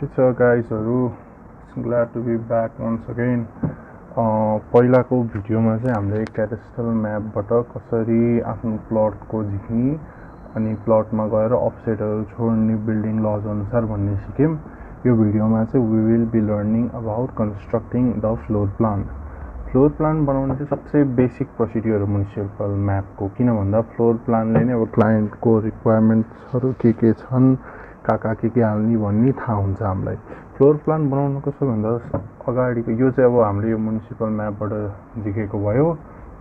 के छ गाइजहरु, glad to be back once again. पहिलाको भिडियोमा चाहिँ हामीले क्याडेस्ट्रल म्यापबाट कसरी आफ्नो प्लटको झिक्ने अनि प्लटमा गएर अफसेटहरु छोड्ने बिल्डिङ लज अनुसार भन्ने सिक्यौं। यो भिडियोमा चाहिँ we will be learning about constructing the floor plan. Floor plan बनाउने चाहिँ सबसे बेसिक प्रोसिड्युर हो म्युनिसिपल म्यापको, किन भन्दा फ्लोर प्लानले नै अब क्लाइन्टको रिक्वायरमेन्ट्सहरु के छन्, कहाँ के हाल्ने भन्ने थाहा हुन्छ हामीलाई। फ्लोर प्लान बनाउनको सबैभन्दा अगाडिको यो चाहिँ अब हामीले यो म्युनिसिपल म्यापबाट झिकेको भयो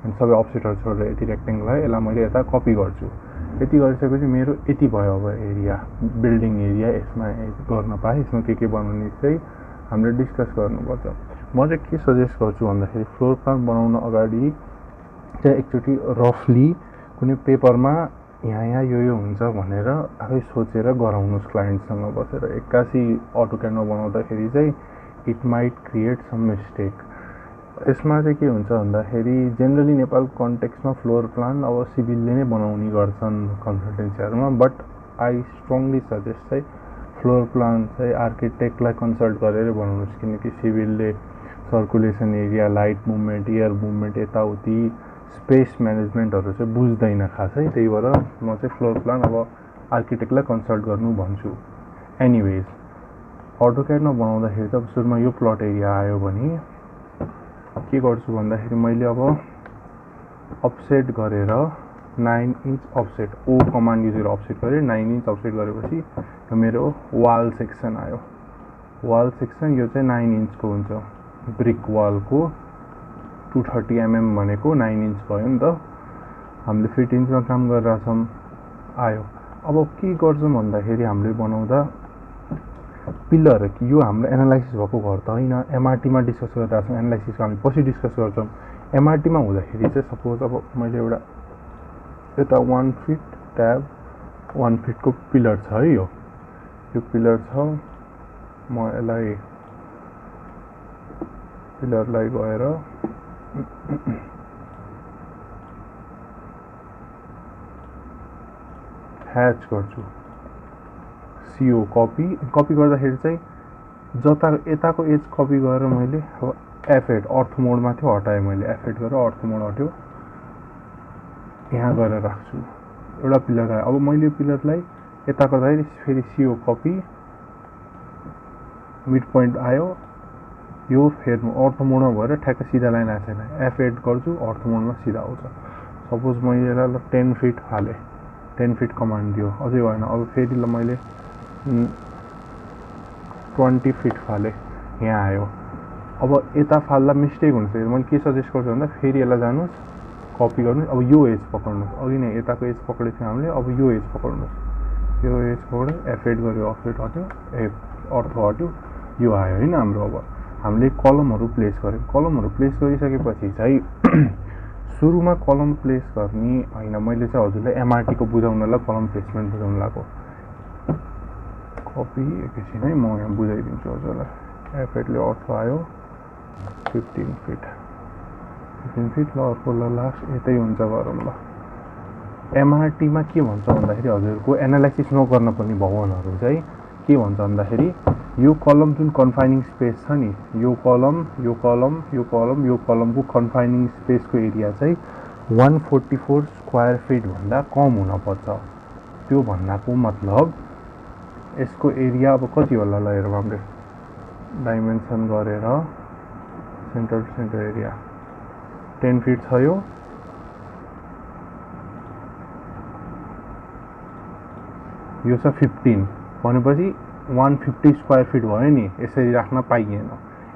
अनि सबै अफसेटहरु छोडेर यति रेक्टेङ्गल यसलाई मैले यता कपी गर्छु। यति गरिसकेपछि मेरो यति भयो अब एरिया, बिल्डिङ एरिया। यसमा गर्न पाए यसमा के बनाउने चाहिँ हामीले डिस्कस गर्नुपर्छ। म चाहिँ के सजेस्ट गर्छु भन्दाखेरि फ्लोर प्लान बनाउन अगाडि चाहिँ एकचोटि रफली कुनै पेपरमा यहाँ यो हुन्छ भनेर आफै सोचेर गराउनुस् क्लाइन्टसँग बसेर। एक्कासी अटोक्याडमा बनाउँदाखेरि चाहिँ it might create some mistake. यसमा चाहिँ के हुन्छ भन्दाखेरि जेनरली नेपाल कन्टेक्स्टमा फ्लोर प्लान अब सिभिलले नै बनाउने गर्छन् कन्सल्टेन्सीहरुमा, बट आई स्ट्रङली सजेस्ट चाहिँ फ्लोर प्लान चाहिँ आर्किटेक्टलाई कन्सल्ट गरेर बनाउनुस्, किनकि सिभिलले circulation area, light movement, air movement, यताउति स्पेस म्यानेजमेन्टहरु चाहिँ बुझ्दैन खासै। त्यही भएर म चाहिँ फ्लोर प्लान अब आर्किटेक्टलाई कन्सल्ट गर्नु भन्छु। एनीवेज अटोक्याडमा बनाउँदाखेरि त सुरुमा यो प्लट एरिया आयो भने के गर्छु भन्दाखेरि मैले अब अफसेट गरेर 9 इन्च अफसेट ओ कमान्ड युज गरेर अफसेट गरे। 9 इन्च अफसेट गरेपछि यो मेरो वाल सेक्सन आयो। वाल सेक्सन यो चाहिँ 9 इन्चको हुन्छ। ब्रिक वालको 230 mm भनेको 9 इन्च भयो नि त। हामीले फिट इन्चमा काम गरिरहेछौँ आयो। अब के गर्छौँ भन्दाखेरि हामीले बनाउँदा पिलर यो हाम्रो एनालाइसिस भएको घर त हैन, एमआरटीमा डिस्कस गरिरहेछौँ। एनालाइसिसको हामी पछि डिस्कस गर्छौँ। एमआरटीमा हुँदाखेरि चाहिँ सपोज अब मैले एउटा यता 1 फिट ट्याब 1 फिटको पिलर छ है, यो पिलर छ। म यसलाई पिलरलाई गएर ह्याच गर्छु। सीओ कपी गर्दाखेरि चाहिँ जता यताको एज कपी गरेर मैले अब एफ8 अर्थ मोडमा थियो हटाएँ। मैले एफ8 गरेर अर्थ मोड हट्यो, यहाँ गरेर राख्छु। एउटा पिलर आयो। अब मैले पिलरलाई यता गर्दाखेरि फेरि सीओ कपी मिड पोइन्ट आयो, यो फेरि अर्थ मोडमा भएर ठ्याक्क सिधा लाइन आएको छैन। एफ8 गर्छु, अर्थ मोडमा सिधा आउँछ। सपोज मैले यसलाई 10 फिट हालेँ, 10 फिट कमान्ड दियो, अझै भएन। अब फेरि मैले 20 फिट फालेँ, यहाँ आयो। अब यता फाल्दा मिस्टेक हुन्छ। मैले के सजेस्ट गर्छु भन्दा फेरि यसलाई जानुहोस्, कपी गर्नुहोस्। अब यो एज पक्र्नुहोस्, अघि नै यताको एज पक्रेको थियौँ हामीले, अब यो एज पक्र्नुहोस्। यो एज पक्रेर एफ8 गर्यो, अफसेट हट्यो, अर्थ हट्यो, यो आयो हैन हाम्रो। अब हामीले कलमहरु प्लेस गर्यौं। कलमहरु प्लेस गरिसकेपछि चाहिँ सुरुमा कलम प्लेस गर्ने हैन, मैले चाहिँ हजुरलाई एमआरटी को बुझाउनलाई कलम प्लेसमेन्ट बुझाउन लाग्यो। कपी एकैछिन है, म यहाँ बुझाइदिन्छु हजुरलाई। एफ8 ले अर्थ आयो 15 फिट ल, अर्को ल लास्ट यतै हुन्छ गरौँ ल। एमआरटी मा के भन्छ भन्दाखेरि हजुरको एनालाइसिस नगर्न पर्ने भवनहरु चाहिँ के भन्छ भन्दाखेरि यो कलम जुन कन्फाइनिङ स्पेस छ नि, यो कलमको कन्फाइनिङ स्पेसको एरिया चाहिँ 144 स्क्वायर फिट भन्दा कम हुन पर्छ। त्यो भन्नाको मतलब यसको एरिया अब कति होला ल हेरौँ। हामीले डाइमेन्सन गरेर सेन्टर एरिया 10 फिट छ। यो छ 15 भनेपछि 150 स्क्वायर फिट भयो नि। यसरी राख्न पाइएन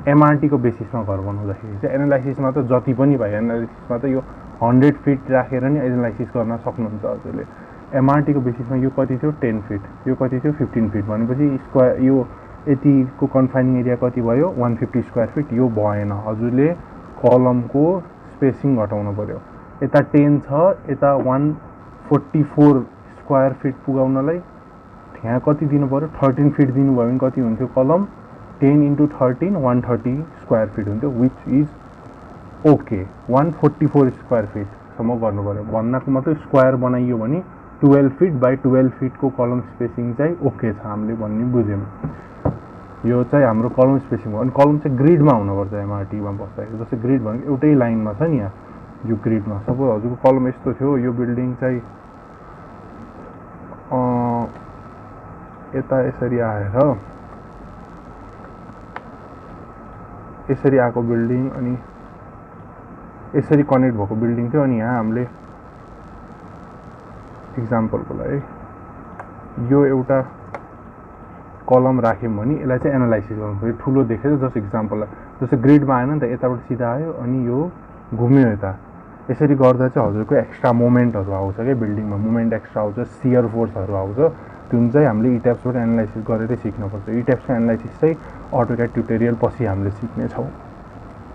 एमआरटी को बेसिसमा घर बनाउँदाखेरि चाहिँ। एनालाइसिसमा त जति पनि भयो, एनालाइसिसमा त यो 100 फिट राखेर नि एनालाइसिस गर्न सक्नुहुन्छ हजुरले। एमआरटी को बेसिसमा यो कति थियो 10 फिट, यो कति थियो 15 फिट भनेपछि स्क्वायर यो यतिको कन्फाइनिङ एरिया कति भयो 150 स्क्वायर फिट। यो भएन, हजुरले कलमको स्पेसिङ घटाउनु पर्यो। यता 10 छ, यता 144 स्क्वायर फिट पुगाउनलाई यहाँ कति दिनु पर्यो 13 फिट दिनु भयो भने कति हुन्थ्यो कलम 10 × 13 130 स्क्वायर फिट हुन्थ्यो, which is okay. 144 square feet सम्म गर्नु पर्यो भन्नाको मतलब स्क्वायर बनाइयो भने 12 फिट बाइ 12 फिट को कलम स्पेसिङ चाहिँ ओके छ हामीले भन्ने बुझ्यौं। यो चाहिँ हाम्रो कलम स्पेसिङ हो। अनि कलम चाहिँ ग्रिडमा हुनुपर्छ एमआरटीमा बस्दाखेरि। जस्तै ग्रिड भनेको एउटै लाइनमा छ नि, यहाँ यो ग्रिडमा। सपोज हजुरको कलम यस्तो थियो, यो बिल्डिङ चाहिँ यता यसरी आएर यसरी आएको बिल्डिङ, अनि यसरी कनेक्ट भएको बिल्डिङ थियो। अनि यहाँ हामीले इक्जाम्पलको लागि यो एउटा कलम राख्यौँ भने यसलाई चाहिँ एनालाइसिस गर्नु पऱ्यो। ठुलो देखेछ जस्तो इक्जाम्पललाई, जस्तो ग्रिडमा आएन नि त, यताबाट सिधा आयो अनि यो घुम्यो यता। यसरी गर्दा चाहिँ हजुरको एक्स्ट्रा मोमेन्टहरू आउँछ क्या बिल्डिङमा, मोमेन्ट एक्स्ट्रा आउँछ, सियर फोर्सहरू आउँछ। जुन चाहिँ हामीले इट्याप्सबाट एनालाइसिस गरेरै सिक्नुपर्छ। इट्याप्सको एनालाइसिस चाहिँ अटोक्याड ट्युटोरियल पछि हामीले सिक्नेछौँ।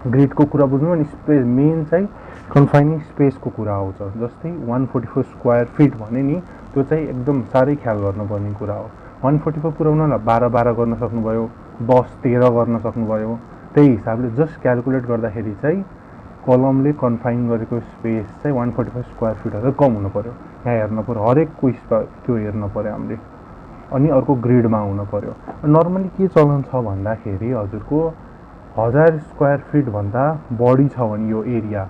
ग्रिडको कुरा बुझ्नु अनि स्पेस मेन चाहिँ कन्फाइनिङ स्पेसको कुरा आउँछ। जस्तै 144 स्क्वायर फिट भने नि, त्यो चाहिँ एकदम साह्रै ख्याल गर्नुपर्ने कुरा हो। 144 पुऱ्याउनलाई 12 गर्न सक्नुभयो, 10-13 गर्न सक्नुभयो। त्यही हिसाबले जस्ट क्यालकुलेट गर्दाखेरि चाहिँ कलमले कन्फाइन गरेको स्पेस चाहिँ 145 स्क्वायर फिटहरू कम हुनु पऱ्यो। यहाँ हेर्नु पऱ्यो, हरेक कुइसमा त्यो हेर्नु पऱ्यो हामीले। अनि अर्को ग्रिडमा हुनु पऱ्यो। नर्मली के चलन छ भन्दाखेरि हजुरको 1000 स्क्वायर फिटभन्दा बढी छ भने यो एरिया,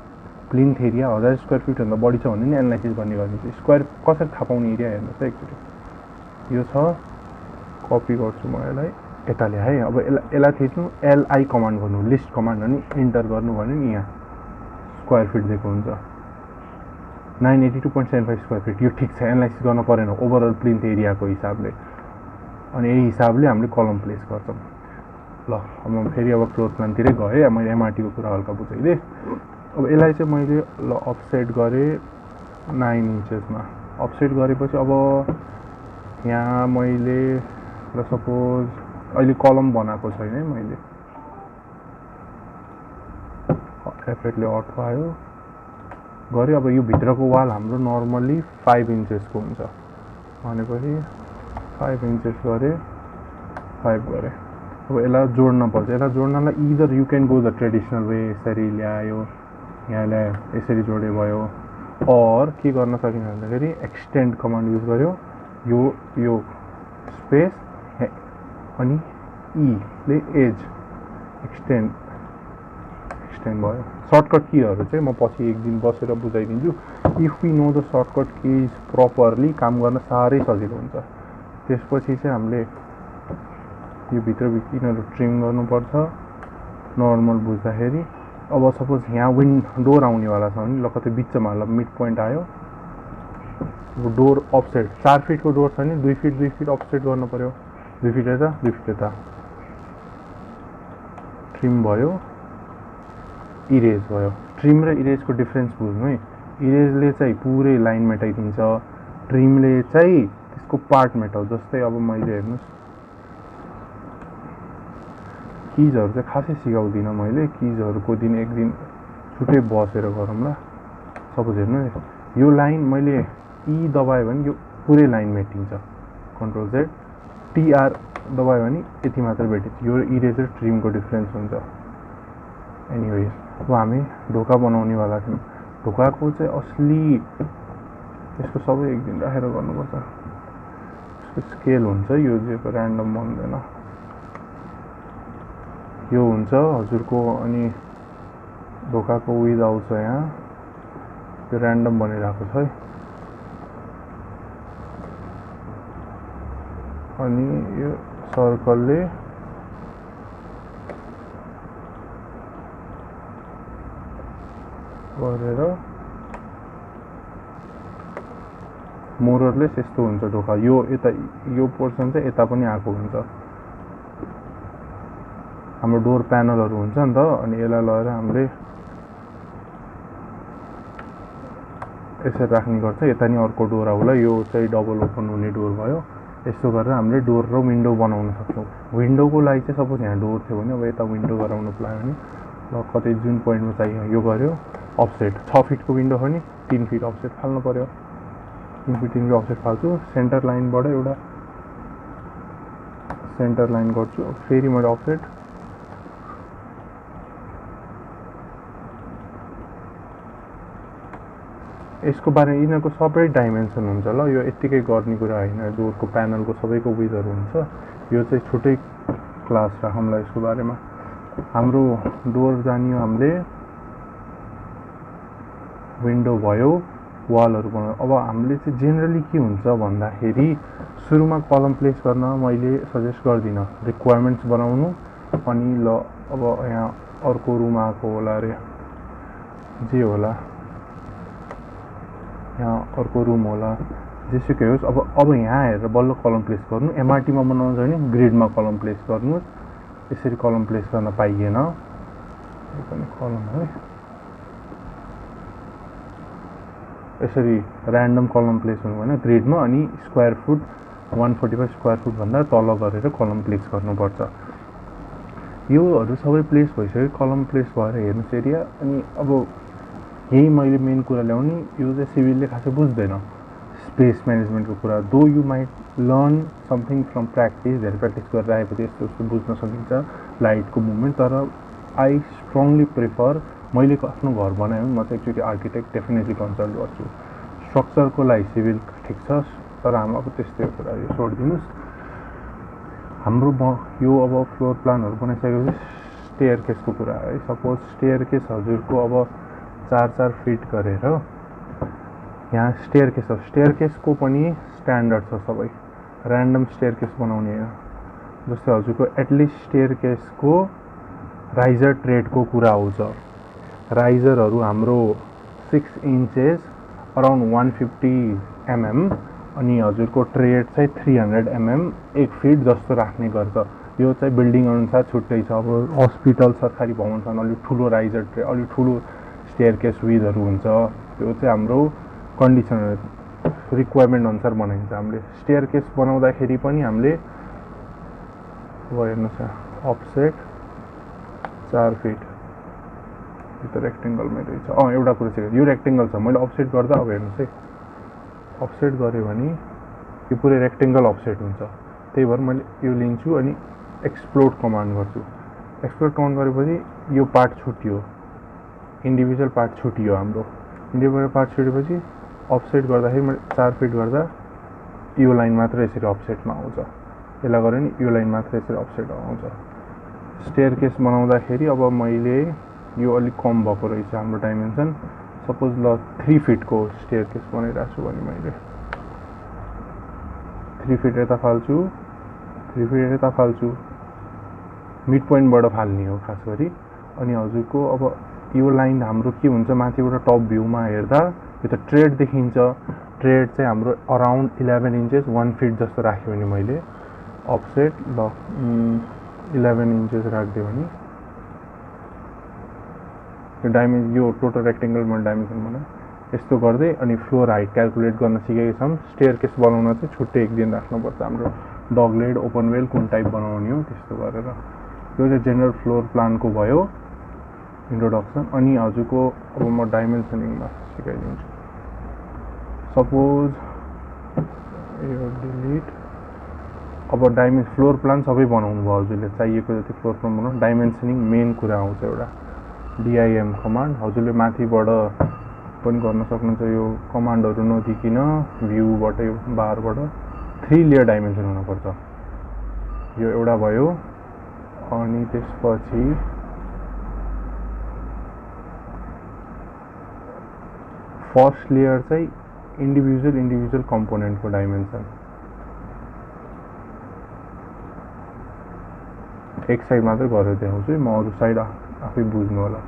प्लिन्थ एरिया 1000 स्क्वायर फिटभन्दा बढी छ भने नि एनालाइसिस गर्ने स्क्वायर कसरी थाहा पाउने एरिया हेर्नुहोस् है एकचोटि। यो छ, कपी गर्छु म यसलाई, यता ल्याएँ। अब यसलाई थिच्नु, एलआई कमान्ड गर्नु, लिस्ट कमान्ड अनि इन्टर गर्नु भने नि यहाँ स्क्वायर फिट दिएको हुन्छ 982.75 स्क्वायर फिट। यो ठिक छ, एनालाइसिस गर्न परेन ओभरअल प्लिन्थ एरियाको हिसाबले। अनि यही हिसाबले हामीले कलम प्लेस गर्छौँ। ल अब म फेरि अब फ्लोर प्लानतिरै गएँ। मैले एमआरटीको कुरा हल्का बुझाइदिएँ। अब यसलाई चाहिँ मैले अफसेट गरेँ 9 इन्चेसमा। अफसेट गरेपछि अब यहाँ मैले ल सपोज अहिले कलम बनाएको छैन है मैले, एफेक्टले अटो आयो गरेँ। अब यो भित्रको वाल हाम्रो नर्मली 5 इन्चेसको हुन्छ भनेपछि 5 इन्चेस गरेँ, 5 गरेँ। अब यसलाई जोड्न पर्छ। यसलाई जोड्नलाई either you can go the traditional way, यसरी ल्यायो, यहाँ ल्यायो, यसरी जोडे भयो। और के गर्न सकिन्छ भन्दाखेरि एक्सटेन्ड कमान्ड युज गर्यो। यो स्पेस अनि ईले एज एक्सटेन्ड भयो। सर्टकट कीहरू चाहिँ म पछि एक दिन बसेर बुझाइदिन्छु। If we know the shortcut keys properly काम गर्न साह्रै सजिलो हुन्छ। त्यसपछि चाहिँ हामीले यो भित्र यिनीहरू ट्रिम गर्नुपर्छ नर्मल बुझ्दाखेरि। अब सपोज यहाँ डोर आउनेवाला छ भने ल कतै बिचमा ल मिड पोइन्ट आयो, डोर अफसेट 4 फिटको डोर छ भने 2 फिट अफसेट गर्नु पऱ्यो। 2 फिट यता 2 फिट यता ट्रिम भयो, इरेज भयो। ट्रिम र इरेजको डिफ्रेन्स बुझ्नु है। इरेजले चाहिँ पुरै लाइन मेटाइदिन्छ, ट्रिमले चाहिँ त्यसको पार्ट मेटाउ। जस्तै अब मैले हेर्नुहोस् किजहरू चाहिँ खासै सिकाउँदिनँ मैले। किजहरूको दिन एक दिन छुट्टै बसेर गरौँला। सपोज हेर्नु यो लाइन मैले ई दबायो भने यो पुरै लाइन मेटिन्छ, कन्ट्रोल जेड। टीआर दबायो भने यति मात्र भेटिन्छ। यो इरेज र ट्रिमको डिफ्रेन्स हुन्छ। एनिवेज अब हामी ढोका बनाउनेवाला थियौँ। ढोकाको चाहिँ असली यसको सबै एक दिन राखेर गर्नुपर्छ। यसको स्केल हुन्छ, यो चाहिँ ऱ्यान्डम बन्दैन। यो हुन्छ हजुरको, अनि ढोकाको विथ आउँछ यहाँ, यो ऱ्यान्डम बनिरहेको छ है। अनि यो सर्कलले गरेर मोररलेस यस्तो हुन्छ ढोका। यो यता यो पोर्सन चाहिँ यता पनि आएको हुन्छ। हाम्रो डोर प्यानलहरू हुन्छ नि त, अनि यसलाई लगेर हामीले यसरी राख्ने गर्छ। यता नि अर्को डोर आउला, यो चाहिँ डबल ओपन हुने डोर भयो। यस्तो गरेर हामीले डोर र विन्डो बनाउन सक्छौँ। विन्डोको लागि चाहिँ सपोज यहाँ डोर थियो भने अब यता विन्डो गराउनु पायो भने ल कतै जुन पोइन्टमा चाहियो यो गर्यो। अफसेट 6 फिटको विन्डो हो नि 3 फिट अफसेट फाल्नु पर्यो। 3 फिट अफसेट फाल्छु। सेन्टर लाइनबाट एउटा सेन्टर लाइन गर्छु। फेरि मैले अफसेट यसको बारेमा यिनीहरूको सबै डाइमेन्सन हुन्छ ल। यो यत्तिकै गर्ने कुरा होइन। डोरको प्यानलको सबैको विथहरू हुन्छ। यो चाहिँ छुट्टै क्लास राखौँला यसको बारेमा। हाम्रो डोर जानियो, हामीले विन्डो भयो, वालहरू बनाउनु। अब हामीले चाहिँ जेनरली के हुन्छ भन्दाखेरि सुरुमा कलम प्लेस गर्न मैले सजेस्ट गर्दिनँ, रिक्वायरमेन्ट्स बनाउनु अनि ल अब यहाँ अर्को रुम आएको होला अरे, जे होला, यहाँ अर्को रुम होला, जेसुकै होस्। अब यहाँ हेरेर बल्ल कलम प्लेस गर्नु। एमआरटीमा बनाउनु छ भने ग्रिडमा कलम प्लेस गर्नुहोस्। यसरी कलम प्लेस गर्न पाइएन, यो पनि कलम है, यसरी ऱ्यान्डम कलम प्लेस हुनु भएन ग्रिडमा। अनि स्क्वायर फुट 145 स्क्वायर फुट भन्दा तल गरेर कलम प्लेस गर्नुपर्छ। योहरू सबै प्लेस भइसक्यो, कलम प्लेस भएर हेर्नुहोस् एरिया। अनि अब यही मैले मेन कुरा ल्याउने, यो चाहिँ सिभिलले खासै बुझ्दैन स्पेस म्यानेजमेन्टको कुरा। दो you might learn something from practice, धेरै प्र्याक्टिस गरेर आएपछि यस्तो यस्तो बुझ्न सकिन्छ लाइटको मुभमेन्ट। तर आई स्ट्रङली प्रिफर, मैले आफ्नो घर बनायो भने म चाहिँ एकचोटि आर्किटेक्ट डेफिनेटली कन्सल्ट गर्छु। स्ट्रक्चरको लागि सिभिल ठिक छ, तर हाम्रो अब त्यस्तै कुरा यो छोडिदिनुहोस्। हाम्रो यो अब फ्लोर प्लानहरू बनाइसकेपछि स्टेयर केसको कुरा है। सपोज स्टेयर केस हजुरको अब 4-4 फिट गरेर यहाँ स्टेयर केस छ। स्टेयर केसको पनि स्ट्यान्डर्ड छ, सबै ऱ्यान्डम स्टेयर केस बनाउने होइन। जस्तै हजुरको एटलिस्ट स्टेयर केसको राइजर ट्रेडको कुरा आउँछ। राइजरहरू हाम्रो 6 इन्चेस अराउन्ड 150 mm अनि हजुरको ट्रेड चाहिँ 300 mm 1 फिट जस्तो राख्ने गर्छ। यो चाहिँ बिल्डिङ अनुसार छुट्टै छ। अब हस्पिटल, सरकारी भवन छन्, अलिक ठुलो राइजर ट्रेड, अलिक ठुलो स्टेयर केस विथहरू हुन्छ। त्यो चाहिँ हाम्रो कन्डिसन रिक्वायरमेन्ट अनुसार बनाइन्छ। हामीले स्टेयर केस बनाउँदाखेरि पनि हामीले अब हेर्नुहोस् यहाँ अफसेट 4 फिट, यो त रेक्टेङ्गलमै रहेछ। एउटा कुरा चाहिँ यो रेक्टेङ्गल छ, मैले अफसेट गर्दा अब हेर्नुहोस् है, अफसेट गऱ्यो भने यो पुरै रेक्टेङ्गल अफसेट हुन्छ। त्यही भएर मैले यो लिन्छु अनि एक्सप्लोड कमान्ड गर्छु। एक्सप्लोड कमान्ड गरेपछि यो पार्ट छुट्यो, इन्डिभिजुअल पार्ट छुट्यो। हाम्रो इन्डिभिजुअल पार्ट छुटेपछि अफसेट गर्दाखेरि मैले 4 फिट गर्दा यो लाइन मात्र यसरी अफसेटमा आउँछ। यसलाई गऱ्यो भने यो लाइन मात्र यसरी अफसेट आउँछ। स्टेयर केस बनाउँदाखेरि अब मैले यो अलिक कम भएको रहेछ हाम्रो डाइमेन्सन। सपोज ल 3 फिटको स्टेयर केस बनाइरहेको छु भने मैले 3 फिट यता फाल्छु, 3 फिट यता फाल्छु, मिड पोइन्टबाट फाल्ने हो खास गरी। अनि हजुरको अब यो लाइन हाम्रो के हुन्छ, माथिबाट टप भ्यूमा हेर्दा यो त ट्रेड देखिन्छ। ट्रेड चाहिँ हाम्रो अराउन्ड 11 इन्चेस 1 फिट जस्तो राख्यो भने मैले अफसेट ल 11 इन्चेस राखिदियो भने यो टोटल रेक्टेङ्गलमा डाइमेन्सन बनायो। यस्तो गर्दै अनि फ्लोर हाइट क्यालकुलेट गर्न सिकेका छौँ। स्टेयर केस बनाउन चाहिँ छुट्टै एक दिन राख्नुपर्छ। हाम्रो डगलेड, ओपन वेल कुन टाइप बनाउने हो त्यस्तो गरेर। यो चाहिँ जेनरल फ्लोर प्लानको भयो इन्ट्रोडक्सन। अनि हजुरको अब म डाइमेन्सनिङमा सिकाइदिन्छु। सपोज यो डिलिट। अब फ्लोर प्लान सबै बनाउनु भयो हजुरले, चाहिएको जति फ्लोर प्लान बनाउनु। डाइमेन्सनिङ मेन कुरा आउँछ एउटा डिआइएम कमान्ड। हजुरले माथिबाट पनि गर्न सक्नुहुन्छ। यो कमान्डहरू नदिकिन भ्यूबाट, यो बारबाट 3 लेयर डाइमेन्सन हुनुपर्छ। यो एउटा भयो। अनि त्यसपछि फर्स्ट लेयर चाहिँ इन्डिभिजुअल कम्पोनेन्टको डाइमेन्सन। एक साइड मात्रै गरेर देखाउँछु, म अरू साइड आफै बुझ्नु होला।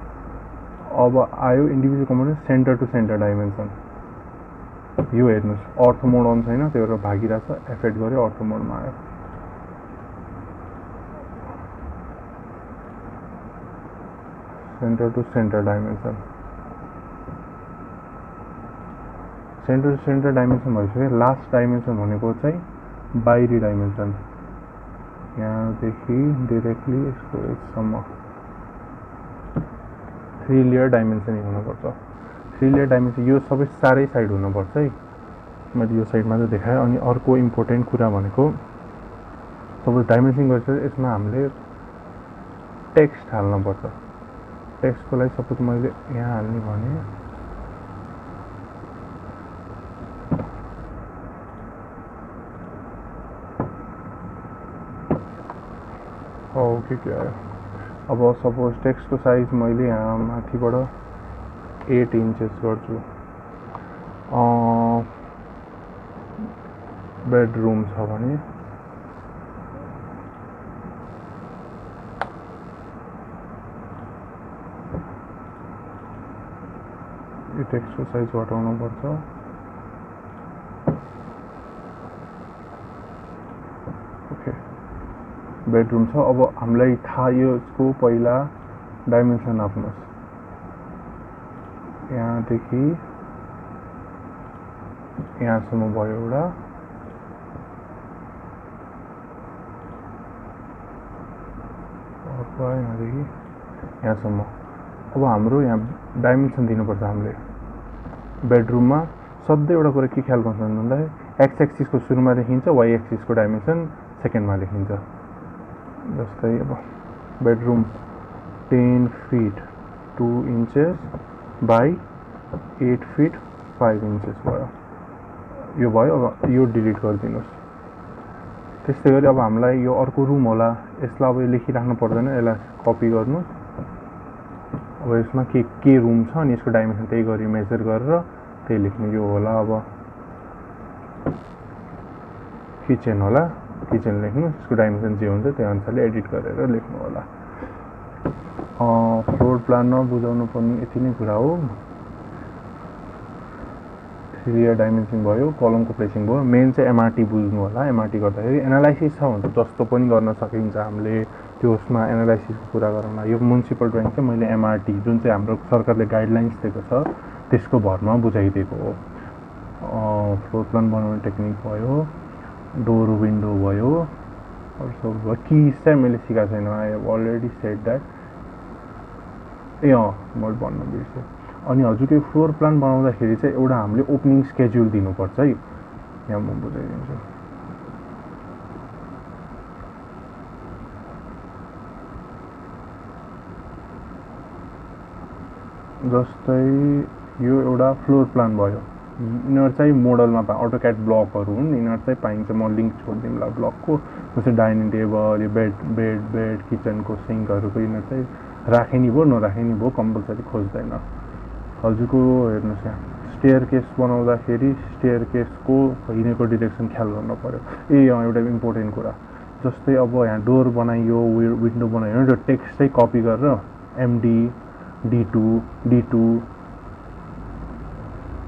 अब आयो individual component centre to centre dimension. यो हेर्नुहोस् अर्थो मोड अन छैन, त्यो भएर भागिरहेको छ। एफेक्ट गऱ्यो, अर्थो मोडमा आयो। Centre to centre dimension, centre to centre dimension भइसक्यो। लास्ट डाइमेन्सन भनेको चाहिँ बाहिरी डाइमेन्सन, यहाँदेखि डिरेक्टली यसको एजसम्म 3 लेयर डाइमेन्सनिङ हुनुपर्छ। 3 लेयर डाइमेन्सन यो सबै चारै साइड हुनुपर्छ है। मैले यो साइड मात्रै देखाएँ। अनि अर्को इम्पोर्टेन्ट कुरा भनेको सपोज डाइमेन्सनिङ गरेपछि यसमा हामीले टेक्स्ट हाल्नुपर्छ। टेक्स्टको लागि सपोज मैले यहाँ हाल्ने भने हो कि क्या आयो। अब सपोज टेक्स्टको साइज मैले यहाँ माथिबाट 8 इन्चेस गर्छु। बेडरुम छ भने यो टेक्स्टको साइज घटाउनु पर्छ। ओके, बेडरुम छ। अब हामीलाई थाहा यसको पहिला डाइमेन्सन नाप्नुहोस्। यहाँदेखि यहाँसम्म भयो एउटा, यहाँदेखि यहाँसम्म। अब हाम्रो यहाँ डाइमेन्सन दिनुपर्छ हामीले बेडरुममा। सधैँ एउटा कुरा के ख्याल गर्नु भन्दाखेरि एक्स एक्सिसको सुरुमा लेखिन्छ, वाइ एक्सिसको डाइमेन्सन सेकेन्डमा लेखिन्छ। जस्तै अब bedroom 10 fit 2 inches by 8 fit 5 inches भयो। यो भयो। अब यो डिलिट गरिदिनुहोस्। त्यस्तै गरी अब हामीलाई यो अर्को रुम होला, यसलाई अब लेखिराख्नु पर्दैन, यसलाई कपी गर्नु। अब यसमा के रुम छ अनि यसको डाइमेन्सन त्यही गरी मेजर गरेर त्यही लेख्नु। यो होला अब किचन होला, किचन लेख्नु। यसको डाइमेन्सन जे हुन्छ त्यही अनुसारले एडिट गरेर लेख्नु होला। फ्लोर प्लानमा बुझाउनु पर्ने यति नै कुरा हो। 3 लेयर डाइमेन्सन भयो, कलमको प्लेसिङ भयो। मेन चाहिँ एमआरटी बुझ्नु होला। एमआरटी गर्दाखेरि एनालाइसिस छ भने जस्तो पनि गर्न सकिन्छ हामीले त्यसमा एनालाइसिसको कुरा गरौँ। यो म्युनिसिपल ड्रइङ चाहिँ मैले एमआरटी जुन चाहिँ हाम्रो सरकारले गाइडलाइन्स दिएको छ त्यसको भरमा बुझाइदिएको हो। फ्लोर प्लान बनाउने टेक्निक भयो, डोर विन्डो भयो, अरू सब भयो। किज चाहिँ मैले सिकाएको छैन, I have already shed that. मैले भन्न बिर्सेँ। अनि हजुरको फ्लोर प्लान बनाउँदाखेरि चाहिँ एउटा हामीले ओपनिङ स्केड्युल दिनुपर्छ है। यहाँ म बुझाइदिन्छु। जस्तै यो एउटा फ्लोर प्लान भयो। यिनीहरू चाहिँ मोडलमा अटोक्याड ब्लकहरू हुन्। यिनीहरू चाहिँ पाइन्छ। म लिङ्क छोडिदिउँला ब्लकको। जस्तै डाइनिङ टेबल, यो बेड किचनको सिङ्कहरूको यिनीहरू चाहिँ राखे नि भयो नराखे नि भयो, कम्पलसरी खोज्दैन। हजुरको हेर्नुहोस् यहाँ स्टेयर केस बनाउँदाखेरि स्टेयर केसको हिँडेको डिरेक्सन ख्याल गर्नु पऱ्यो। एउटा इम्पोर्टेन्ट कुरा। जस्तै अब यहाँ डोर बनाइयो, विन्डो बनाइयो, त्यो टेक्स्ट चाहिँ कपी गरेर एमडी D2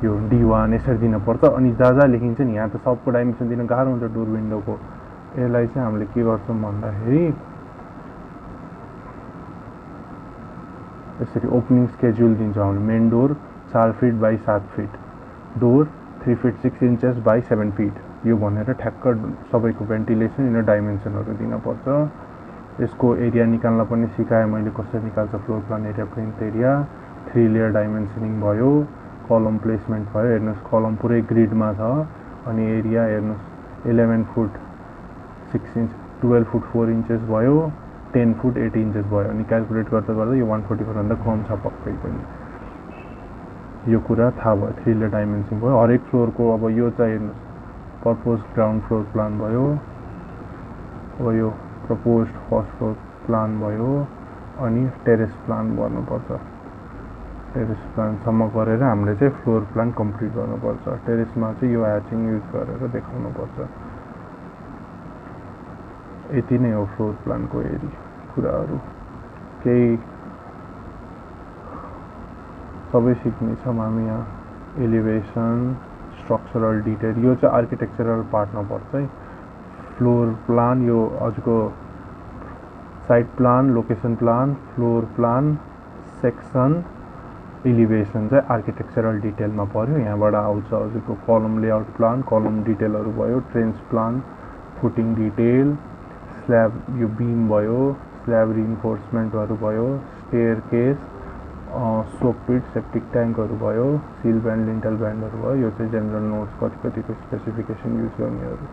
यो D1 यसरी दिनुपर्छ। अनि जहाँ लेखिन्छ नि यहाँ त सबको डाइमेन्सन दिन गाह्रो हुन्छ डोर विन्डोको। यसलाई चाहिँ हामीले के गर्छौँ भन्दाखेरि यसरी ओपनिङ स्केड्युल दिन्छौँ हामीले। Main door 4 fit by 7 fit, door 3 fit 6 inches by 7 fit, यो भनेर ठ्याक्क सबैको भेन्टिलेसन यिनीहरू डाइमेन्सनहरू दिनुपर्छ। यसको एरिया निकाल्न पनि सिकाएँ मैले, कसरी निकाल्छ floor plan area, print area. 3 layer dimensioning भयो, कलम प्लेसमेन्ट भयो। हेर्नुहोस् कलम पुरै ग्रिडमा छ। अनि एरिया हेर्नुहोस् 11 फुट 6 इन्च, 12 फुट 4 इन्चेस भयो, 10 फुट 8 इन्चेस भयो। अनि क्यालकुलेट गर्दा गर्दा यो 144 भन्दा कम छ पक्कै पनि। यो कुरा थाहा भयो। 3 लेयर डाइमेन्सनिङ भयो हरेक फ्लोरको। अब यो चाहिँ हेर्नुहोस् प्रपोज ग्राउन्ड फ्लोर प्लान भयो। अब यो प्रपोज फर्स्ट फ्लोर प्लान भयो। अनि टेरेस प्लान गर्नुपर्छ। टेरेस प्लानसम्म गरेर हामीले चाहिँ फ्लोर प्लान कम्प्लिट गर्नुपर्छ। टेरेसमा चाहिँ यो ह्याचिङ युज गरेर देखाउनुपर्छ। यति नै हो फ्लोर प्लानको कुराहरू। केही सबै सिक्नेछौँ हामी यहाँ। एलिभेसन, स्ट्रक्चरल डिटेल, यो चाहिँ आर्किटेक्चरल पार्टमा पर्छ है। फ्लोर प्लान यो हजुरको site plan, location plan, floor plan, section, elevation चाहिँ आर्किटेक्चरल डिटेलमा पर्यो। यहाँबाट आउँछ हजुरको कलम लेआउट प्लान, कलम डिटेलहरू भयो, trench plan, footing detail, slab यो बिम भयो, स्ल्याब रिइन्फोर्समेन्टहरू भयो, स्टेयर केस, सोप पिट, सेप्टिक ट्याङ्कहरू भयो, सिल ब्यान्ड, लिन्टल ब्यान्डहरू भयो। यो चाहिँ जेनरल नोट्स कतिको स्पेसिफिकेसन युज गर्नेहरू।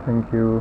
Thank you.